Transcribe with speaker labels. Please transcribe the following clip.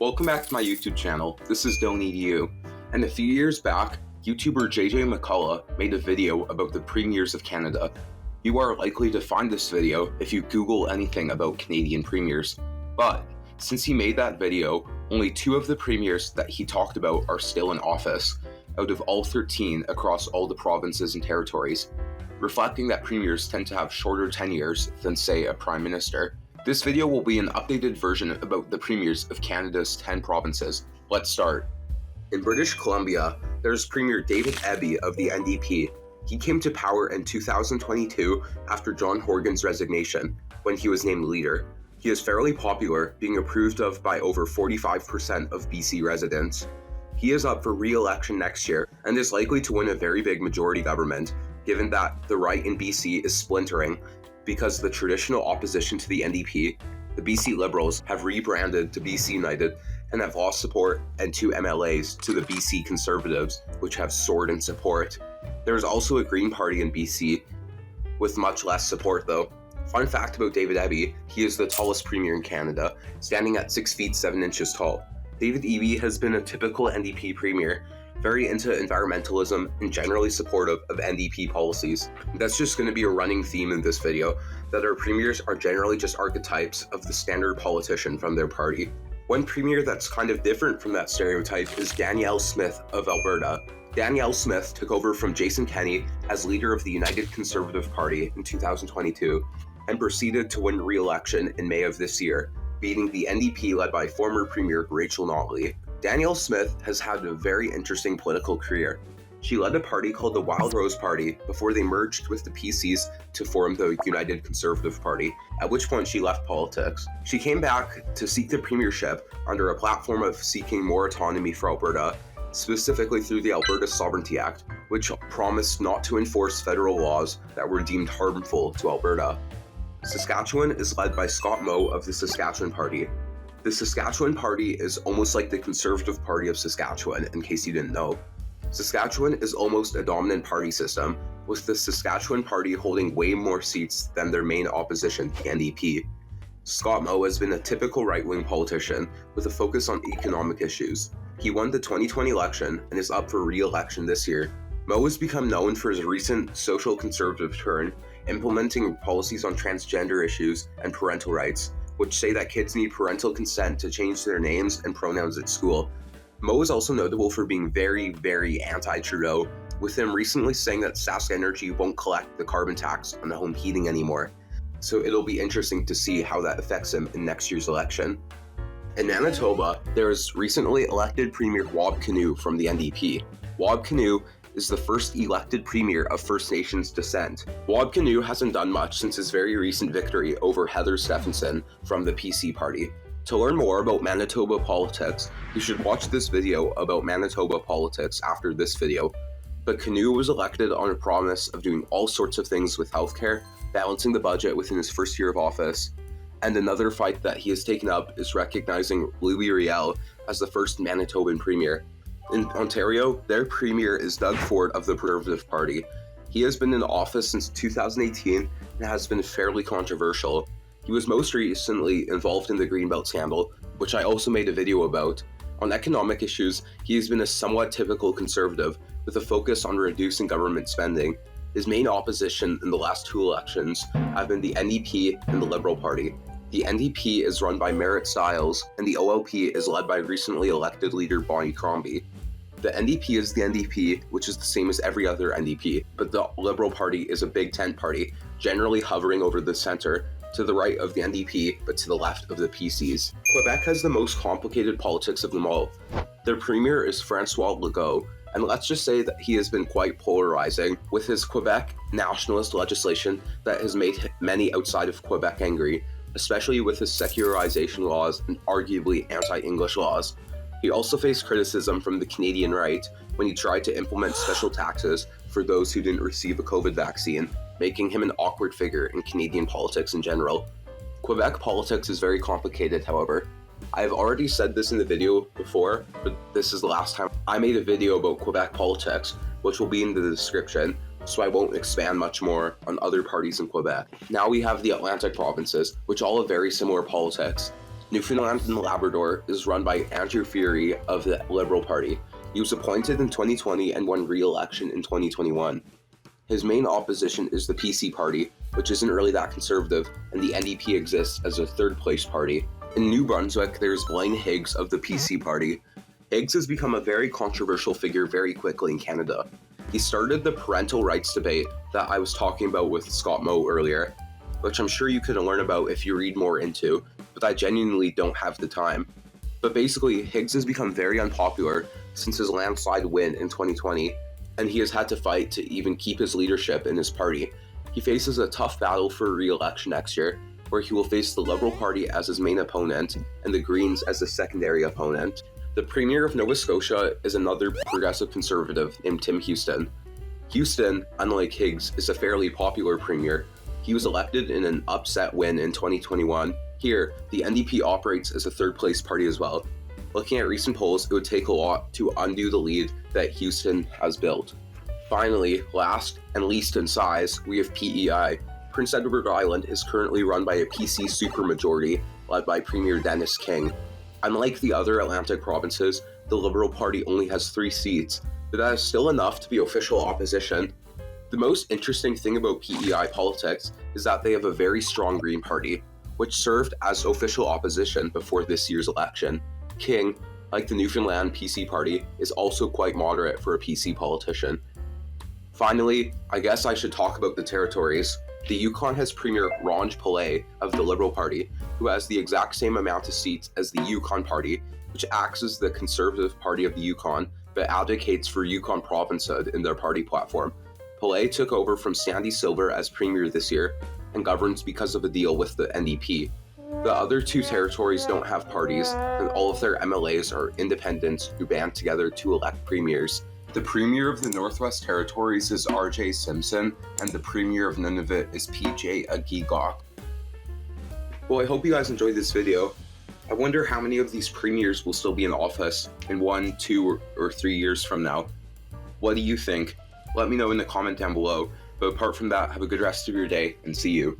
Speaker 1: Welcome back to my YouTube channel. This is Don't Need You. And a few years back, YouTuber JJ McCullough made a video about the premiers of Canada. You are likely to find this video if you Google anything about Canadian premiers. But since he made that video, only 2 of the premiers that he talked about are still in office, out of all 13 across all the provinces and territories, reflecting that premiers tend to have shorter tenures than, say, a prime minister. This video will be an updated version about the premiers of Canada's 10 provinces. Let's start. In British Columbia, there's Premier David Eby of the NDP. He came to power in 2022 after John Horgan's resignation, when he was named leader. He is fairly popular, being approved of by over 45% of BC residents. He is up for re-election next year and is likely to win a very big majority government, given that the right in BC is splintering. Because the traditional opposition to the NDP, the BC Liberals, have rebranded to BC United and have lost support and 2 MLAs to the BC Conservatives, which have soared in support. There is also a Green Party in BC, with much less support though. Fun fact about David Eby, he is the tallest premier in Canada, standing at 6 feet 7 inches tall. David Eby has been a typical NDP premier, very into environmentalism and generally supportive of NDP policies. That's just going to be a running theme in this video, that our premiers are generally just archetypes of the standard politician from their party. One premier that's kind of different from that stereotype is Danielle Smith of Alberta. Danielle Smith took over from Jason Kenney as leader of the United Conservative Party in 2022 and proceeded to win re-election in May of this year, beating the NDP led by former Premier Rachel Notley. Danielle Smith has had a very interesting political career. She led a party called the Wild Rose Party before they merged with the PCs to form the United Conservative Party, at which point she left politics. She came back to seek the premiership under a platform of seeking more autonomy for Alberta, specifically through the Alberta Sovereignty Act, which promised not to enforce federal laws that were deemed harmful to Alberta. Saskatchewan is led by Scott Moe of the Saskatchewan Party. The Saskatchewan Party is almost like the Conservative Party of Saskatchewan, in case you didn't know. Saskatchewan is almost a dominant party system, with the Saskatchewan Party holding way more seats than their main opposition, the NDP. Scott Moe has been a typical right-wing politician with a focus on economic issues. He won the 2020 election and is up for re-election this year. Moe has become known for his recent social conservative turn, implementing policies on transgender issues and parental rights, which say that kids need parental consent to change their names and pronouns at school. Moe is also notable for being very anti-Trudeau, with him recently saying that Sask Energy won't collect the carbon tax on the home heating anymore. So it'll be interesting to see how that affects him in next year's election. In Manitoba, there is recently elected Premier Wab Kinew from the NDP. Wab Kinew is the first elected premier of First Nations descent. Wab Kinew hasn't done much since his very recent victory over Heather Stephenson from the PC party. To learn more about Manitoba politics, you should watch this video about Manitoba politics after this video. But Kinew was elected on a promise of doing all sorts of things with healthcare, balancing the budget within his first year of office, and another fight that he has taken up is recognizing Louis Riel as the first Manitoban premier. In Ontario, their premier is Doug Ford of the Conservative Party. He has been in office since 2018 and has been fairly controversial. He was most recently involved in the Greenbelt scandal, which I also made a video about. On economic issues, he has been a somewhat typical conservative, with a focus on reducing government spending. His main opposition in the last 2 elections have been the NDP and the Liberal Party. The NDP is run by Merritt Stiles, and the OLP is led by recently elected leader Bonnie Crombie. The NDP is the NDP, which is the same as every other NDP, but the Liberal Party is a big tent party, generally hovering over the center, to the right of the NDP, but to the left of the PCs. Quebec has the most complicated politics of them all. Their premier is Francois Legault, and let's just say that he has been quite polarizing, with his Quebec nationalist legislation that has made many outside of Quebec angry, especially with his secularization laws and arguably anti-English laws. He also faced criticism from the Canadian right when he tried to implement special taxes for those who didn't receive a COVID vaccine, making him an awkward figure in Canadian politics in general. Quebec politics is very complicated, however. I've already said this in the video before, but this is the last time I made a video about Quebec politics, which will be in the description, so I won't expand much more on other parties in Quebec. Now we have the Atlantic provinces, which all have very similar politics. Newfoundland and Labrador is run by Andrew Furey of the Liberal Party. He was appointed in 2020 and won re-election in 2021. His main opposition is the PC Party, which isn't really that conservative, and the NDP exists as a third-place party. In New Brunswick, there's Blaine Higgs of the PC Party. Higgs has become a very controversial figure very quickly in Canada. He started the parental rights debate that I was talking about with Scott Moe earlier, which I'm sure you could learn about if you read more into, but I genuinely don't have the time. But basically, Higgs has become very unpopular since his landslide win in 2020, and he has had to fight to even keep his leadership in his party. He faces a tough battle for re-election next year, where he will face the Liberal Party as his main opponent and the Greens as a secondary opponent. The Premier of Nova Scotia is another progressive conservative named Tim Houston. Houston, unlike Higgs, is a fairly popular premier. He was elected in an upset win in 2021. Here, the NDP operates as a third-place party as well. Looking at recent polls, it would take a lot to undo the lead that Houston has built. Finally, last and least in size, we have PEI. Prince Edward Island is currently run by a PC supermajority led by Premier Dennis King. Unlike the other Atlantic provinces, the Liberal Party only has 3 seats, but that is still enough to be official opposition. The most interesting thing about PEI politics is that they have a very strong Green Party, which served as official opposition before this year's election. King, like the Newfoundland PC Party, is also quite moderate for a PC politician. Finally, I guess I should talk about the territories. The Yukon has Premier Ron Pillay of the Liberal Party, who has the exact same amount of seats as the Yukon Party, which acts as the conservative party of the Yukon, but advocates for Yukon provincehood in their party platform. Pillay took over from Sandy Silver as Premier this year, and governs because of a deal with the NDP. The other 2 territories don't have parties, and all of their MLAs are independents who band together to elect premiers. The Premier of the Northwest Territories is RJ Simpson, and the Premier of Nunavut is PJ Agigok. Well, I hope you guys enjoyed this video. I wonder how many of these premiers will still be in office in 1, 2, or 3 years from now. What do you think? Let me know in the comment down below. But apart from that, have a good rest of your day, and see you.